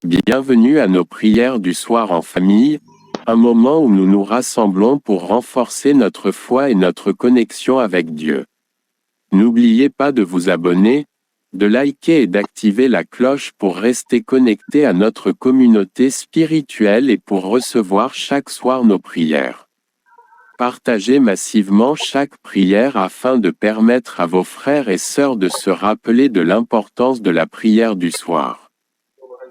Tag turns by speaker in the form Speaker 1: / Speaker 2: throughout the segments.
Speaker 1: Bienvenue à nos prières du soir en famille, un moment où nous nous rassemblons pour renforcer notre foi et notre connexion avec Dieu. N'oubliez pas de vous abonner, de liker et d'activer la cloche pour rester connecté à notre communauté spirituelle et pour recevoir chaque soir nos prières. Partagez massivement chaque prière afin de permettre à vos frères et sœurs de se rappeler de l'importance de la prière du soir.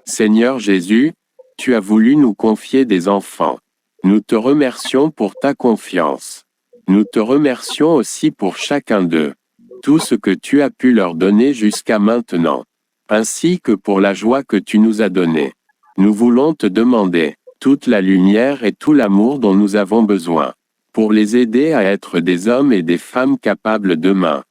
Speaker 1: Seigneur Jésus, tu as voulu nous confier des enfants. Nous te remercions pour ta confiance. Nous te remercions aussi pour chacun d'eux. Tout ce que tu as pu leur donner jusqu'à maintenant, ainsi que pour la joie que tu nous as donnée. Nous voulons te demander toute la lumière et tout l'amour dont nous avons besoin, pour les aider à être des hommes et des femmes capables demain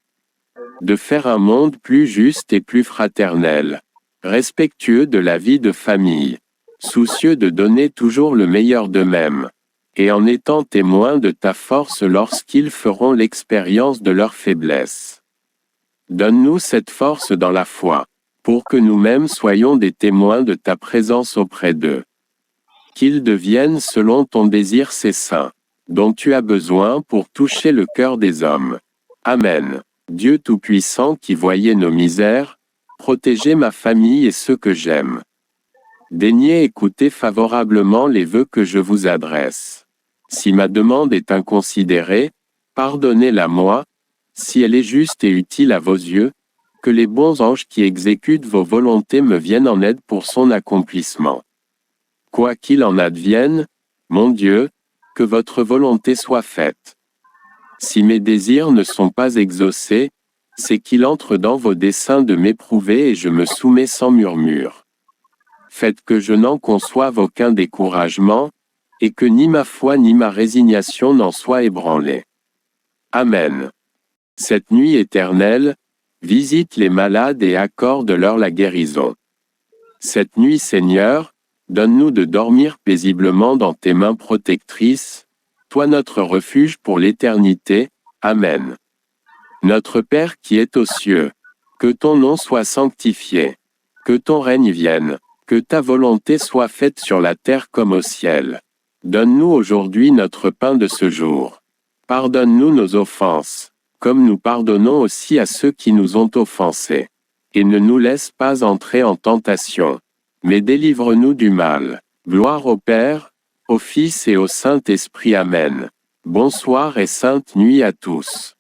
Speaker 1: de faire un monde plus juste et plus fraternel, respectueux de la vie de famille, soucieux de donner toujours le meilleur d'eux-mêmes, et en étant témoins de ta force lorsqu'ils feront l'expérience de leur faiblesse. Donne-nous cette force dans la foi, pour que nous-mêmes soyons des témoins de ta présence auprès d'eux. Qu'ils deviennent selon ton désir ces saints, dont tu as besoin pour toucher le cœur des hommes. Amen. Dieu Tout-Puissant qui voyait nos misères, protégez ma famille et ceux que j'aime. Daignez écouter favorablement les vœux que je vous adresse. Si ma demande est inconsidérée, pardonnez-la moi. Si elle est juste et utile à vos yeux, que les bons anges qui exécutent vos volontés me viennent en aide pour son accomplissement. Quoi qu'il en advienne, mon Dieu, que votre volonté soit faite. Si mes désirs ne sont pas exaucés, c'est qu'il entre dans vos desseins de m'éprouver et je me soumets sans murmure. Faites que je n'en conçoive aucun découragement, et que ni ma foi ni ma résignation n'en soient ébranlées. Amen. Cette nuit éternelle, visite les malades et accorde-leur la guérison. Cette nuit, Seigneur, donne-nous de dormir paisiblement dans tes mains protectrices, toi notre refuge pour l'éternité. Amen. Notre Père qui es aux cieux, que ton nom soit sanctifié, que ton règne vienne, que ta volonté soit faite sur la terre comme au ciel. Donne-nous aujourd'hui notre pain de ce jour. Pardonne-nous nos offenses, comme nous pardonnons aussi à ceux qui nous ont offensés. Et ne nous laisse pas entrer en tentation, mais délivre-nous du mal. Gloire au Père, au Fils et au Saint-Esprit. Amen. Bonsoir et sainte nuit à tous.